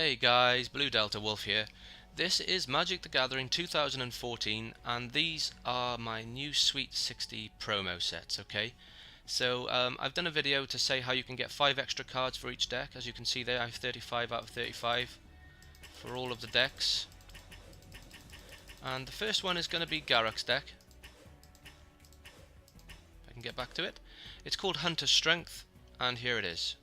Hey guys, Blue Delta Wolf here. This is Magic the Gathering 2014 and these are my new Sweet 60 promo sets, okay? So I've done a video to say how you can get 5 extra cards for each deck. As you can see there, I have 35 out of 35 for all of the decks. And the first one is going to be Garruk's deck. If I can get back to it. It's called Hunter's Strength, and here it is.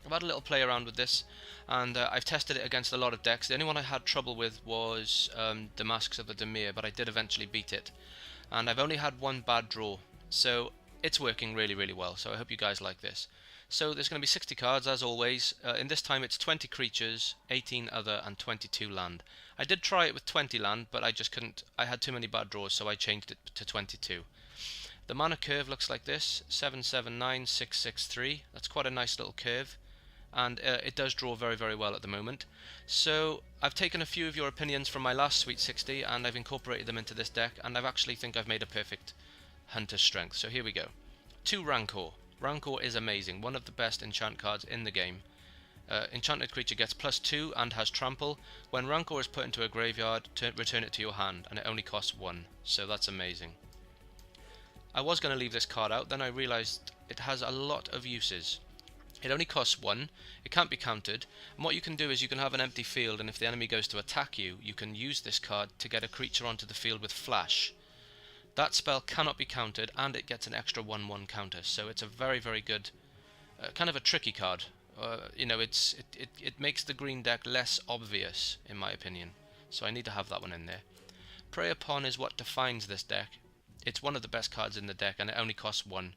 I've had a little play around with this, and I've tested it against a lot of decks. The only one I had trouble with was the Masks of the Dimir, but I did eventually beat it. And I've only had one bad draw, so it's working really well, so I hope you guys like this. So there's going to be 60 cards, as always. In this time it's 20 creatures, 18 other, and 22 land. I did try it with 20 land, but I just couldn't. I had too many bad draws, so I changed it to 22. The mana curve looks like this, 779663. That's quite a nice little curve. And it does draw very well at the moment. So I've taken a few of your opinions from my last Sweet 60 and I've incorporated them into this deck, and I actually think I've made a perfect Hunter's Strength. So here we go. 2 Rancor. Rancor is amazing, one of the best enchant cards in the game. Enchanted creature gets +2 and has trample. When Rancor is put into a graveyard, return it to your hand, and it only costs 1, so that's amazing. I was going to leave this card out, then I realised it has a lot of uses. It only costs 1, it can't be countered, and what you can do is you can have an empty field, and if the enemy goes to attack you, you can use this card to get a creature onto the field with flash. That spell cannot be countered, and it gets an extra 1/1 counter, so it's a very good, kind of a tricky card. You know, it makes the green deck less obvious, in my opinion, so I need to have that one in there. Prey Upon is what defines this deck. It's one of the best cards in the deck, and it only costs 1.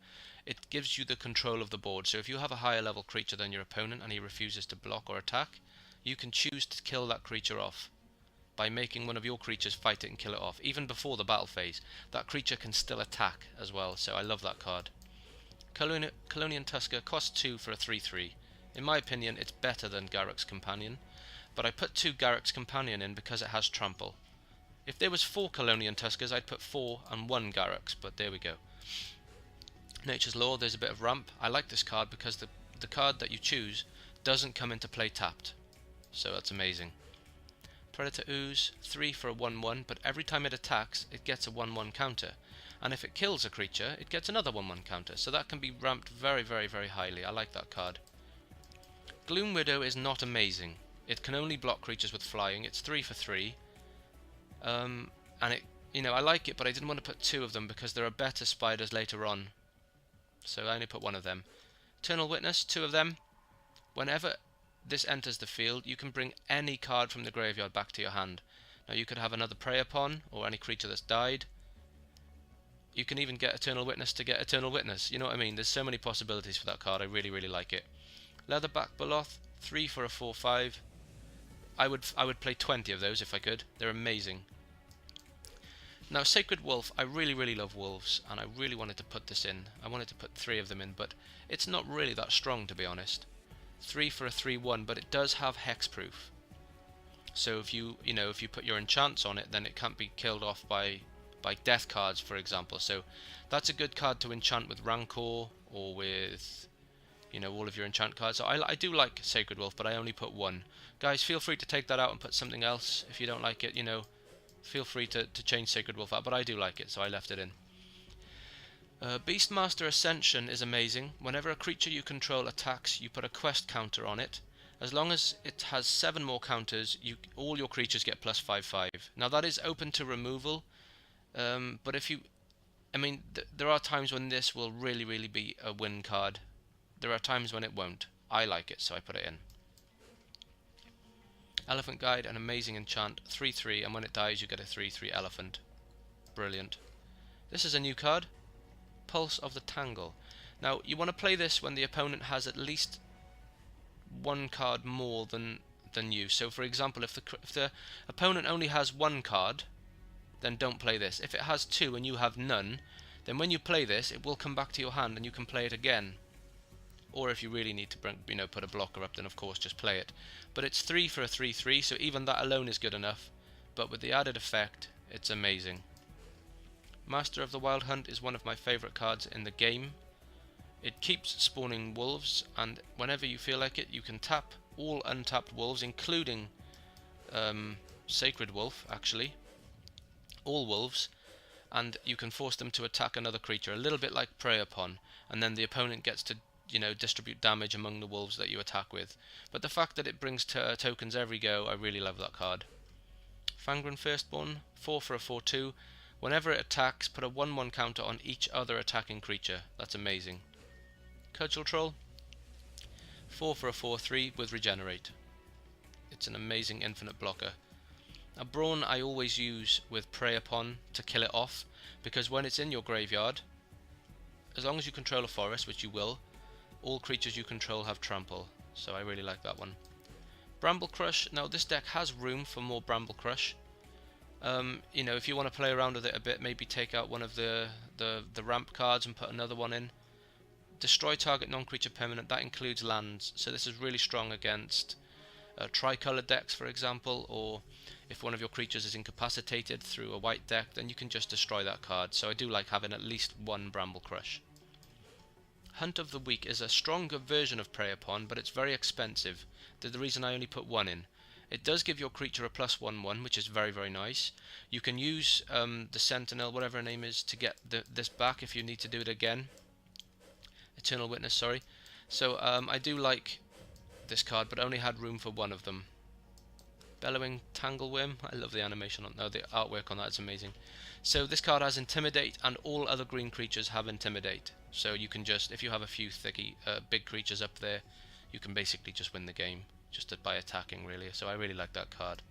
It gives you the control of the board, so if you have a higher level creature than your opponent and he refuses to block or attack, you can choose to kill that creature off by making one of your creatures fight it and kill it off. Even before the battle phase, that creature can still attack as well, so I love that card. Colonian Tusker costs 2 for a 3/3. In my opinion, it's better than Garruk's Companion, but I put 2 Garruk's Companion in because it has trample. If there was 4 Colonian Tuskers, I'd put 4 and 1 Garruk's, but there we go. Nature's Law, there's a bit of ramp. I like this card because the card that you choose doesn't come into play tapped, so that's amazing. Predator Ooze, 3 for a 1/1, but every time it attacks it gets a 1/1 counter, and if it kills a creature it gets another 1/1 counter, so that can be ramped very highly. I like that card. Gloom Widow is not amazing. It can only block creatures with flying. It's 3 for 3, and it, you know, I like it, but I didn't want to put 2 of them because there are better spiders later on. So I only put 1 of them. Eternal Witness, 2 of them. Whenever this enters the field, you can bring any card from the graveyard back to your hand. Now you could have another Prey Upon, or any creature that's died. You can even get Eternal Witness to get Eternal Witness. You know what I mean? There's so many possibilities for that card. I really like it. Leatherback Beloth, 3 for a 4/5. I would play 20 of those if I could. They're amazing. Now Sacred Wolf, I really love wolves, and I really wanted to put this in. I wanted to put 3 of them in, but it's not really that strong, to be honest. 3 for a 3/1, but it does have hexproof. So if you put your enchants on it, then it can't be killed off by death cards, for example. So that's a good card to enchant with Rancor or with, you know, all of your enchant cards. So I do like Sacred Wolf, but I only put 1. Guys, feel free to take that out and put something else if you don't like it, you know. Feel free to change Sacred Wolf out, but I do like it, so I left it in. Beastmaster Ascension is amazing. Whenever a creature you control attacks, you put a quest counter on it. As long as it has 7 more counters, all your creatures get +5/5. Now that is open to removal, but if you... I mean, there are times when this will really be a win card. There are times when it won't. I like it, so I put it in. Elephant Guide, an amazing enchant, 3/3, and when it dies you get a 3/3 elephant. Brilliant. This is a new card, Pulse of the Tangle. Now you want to play this when the opponent has at least 1 card more than you. So for example, if the opponent only has 1 card, then don't play this. If it has 2 and you have none, then when you play this it will come back to your hand and you can play it again. Or if you really need to bring, you know, put a blocker up, then of course just play it. But it's 3 for a 3/3, so even that alone is good enough. But with the added effect, it's amazing. Master of the Wild Hunt is one of my favourite cards in the game. It keeps spawning wolves, and whenever you feel like it, you can tap all untapped wolves, including Sacred Wolf, actually, all wolves, and you can force them to attack another creature, a little bit like Prey Upon, and then the opponent gets to, distribute damage among the wolves that you attack with. But the fact that it brings tokens every go, I really love that card. Fangren Firstborn, 4 for a 4/2. Whenever it attacks, put a 1/1 counter on each other attacking creature. That's amazing. Cudgel Troll, 4 for a 4/3 with Regenerate. It's an amazing infinite blocker. A Brawn I always use with Prey Upon to kill it off, because when it's in your graveyard, as long as you control a forest, which you will, all creatures you control have trample, so I really like that one. Bramble Crush, now this deck has room for more Bramble Crush. If you want to play around with it a bit, maybe take out one of the ramp cards and put another one in. Destroy target non-creature permanent, that includes lands, so this is really strong against tricolored decks, for example, or if one of your creatures is incapacitated through a white deck, then you can just destroy that card, so I do like having at least one Bramble Crush. Hunt of the Weak is a stronger version of Prey Upon, but it's very expensive. The reason I only put one in. It does give your creature a +1/1, which is very, very nice. You can use the Sentinel, whatever her name is, to get this back if you need to do it again. Eternal Witness, sorry. So I do like this card, but only had room for one of them. Bellowing Tangleworm, I love the animation on the artwork on that, it's amazing. So this card has Intimidate, and all other green creatures have Intimidate. So you can just, if you have a few big creatures up there, you can basically just win the game, just by attacking, really. So I really like that card.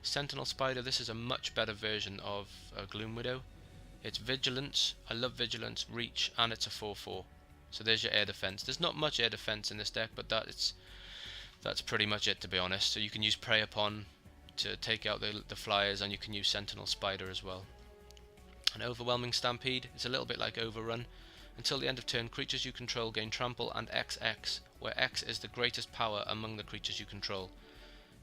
Sentinel Spider, this is a much better version of Gloom Widow. It's Vigilance, I love Vigilance, Reach, and it's a 4/4. So there's your air defense. There's not much air defense in this deck, but that's pretty much it, to be honest. So you can use Prey Upon to take out the flyers, and you can use Sentinel Spider as well. An Overwhelming Stampede is a little bit like Overrun. Until the end of turn, creatures you control gain Trample and XX, where X is the greatest power among the creatures you control.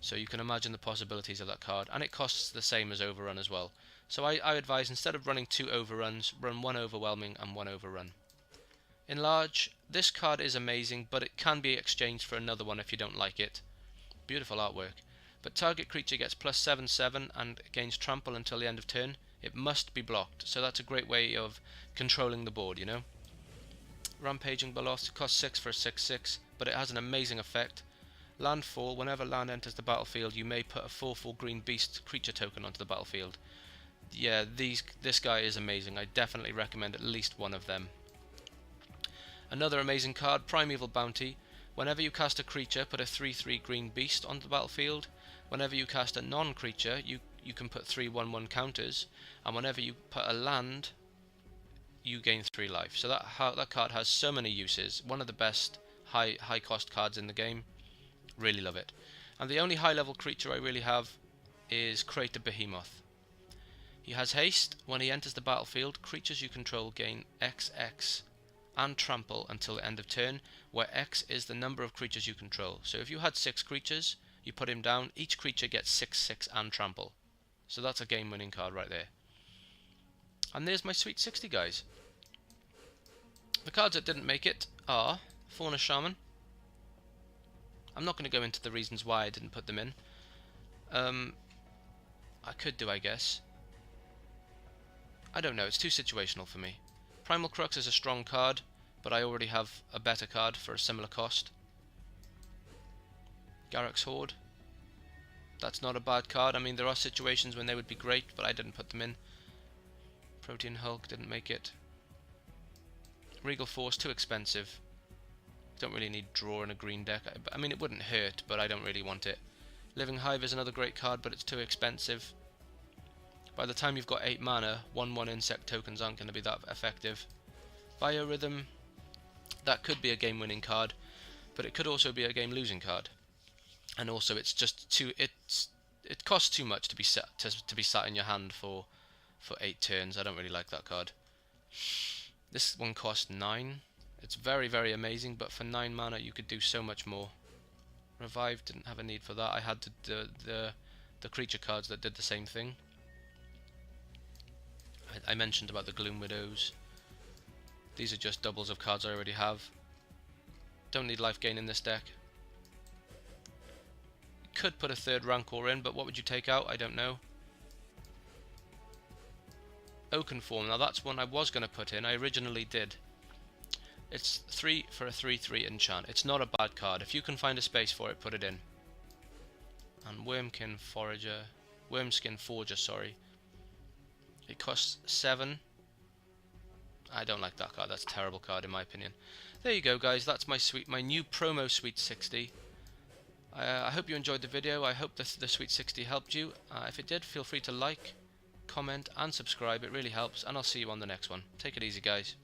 So you can imagine the possibilities of that card, and it costs the same as Overrun as well. So I advise, instead of running 2 Overruns, run 1 Overwhelming and 1 Overrun. Enlarge, this card is amazing, but it can be exchanged for another one if you don't like it. Beautiful artwork. But target creature gets +7/7 and gains Trample until the end of turn. It must be blocked, so that's a great way of controlling the board, Rampaging Baloth costs 6 for a 6/6, but it has an amazing effect. Landfall, whenever land enters the battlefield, you may put a 4/4 green beast creature token onto the battlefield. Yeah, this guy is amazing. I definitely recommend at least one of them. Another amazing card, Primeval Bounty. Whenever you cast a creature, put a 3/3 green beast onto the battlefield. Whenever you cast a non-creature, you can put 3 1/1 counters, and whenever you put a land, you gain 3 life. So that card has so many uses. One of the best high cost cards in the game. Really love it. And the only high level creature I really have is Crater Behemoth. He has haste. When he enters the battlefield, creatures you control gain XX and Trample until the end of turn, where X is the number of creatures you control. So if you had 6 creatures, you put him down, each creature gets 6/6 and Trample. So that's a game winning card right there. And there's my Sweet 60, guys. The cards that didn't make it are Fauna Shaman. I'm not going to go into the reasons why I didn't put them in. I could do, I guess. I don't know, it's too situational for me. Primal Crux is a strong card, but I already have a better card for a similar cost. Garruk's Horde. That's not a bad card. I mean, there are situations when they would be great, but I didn't put them in. Protean Hulk didn't make it. Regal Force, too expensive. Don't really need draw in a green deck. I mean, it wouldn't hurt, but I don't really want it. Living Hive is another great card, but it's too expensive. By the time you've got 8 mana, 1/1 insect tokens aren't going to be that effective. Biorhythm, that could be a game-winning card, but it could also be a game-losing card. And also, it's just too it costs too much to be sat in your hand for 8 turns. I don't really like that card. This one costs 9. It's very, very amazing, but for 9 mana you could do so much more. Revive didn't have a need for that. I had the creature cards that did the same thing. I mentioned about the Gloom Widows. These are just doubles of cards I already have. Don't need life gain in this deck. Could put a third Rancor in, but what would you take out? I don't know. Oakenform, now that's one I was going to put in. I originally did. It's 3 for a 3/3 enchant. It's not a bad card. If you can find a space for it, put it in. And Wormskin Forger, sorry. It costs 7. I don't like that card. That's a terrible card in my opinion. There you go, guys. That's my new promo Sweet 60. I hope you enjoyed the video. I hope the Sweet 60 helped you. If it did, feel free to like, comment and subscribe. It really helps, and I'll see you on the next one. Take it easy, guys.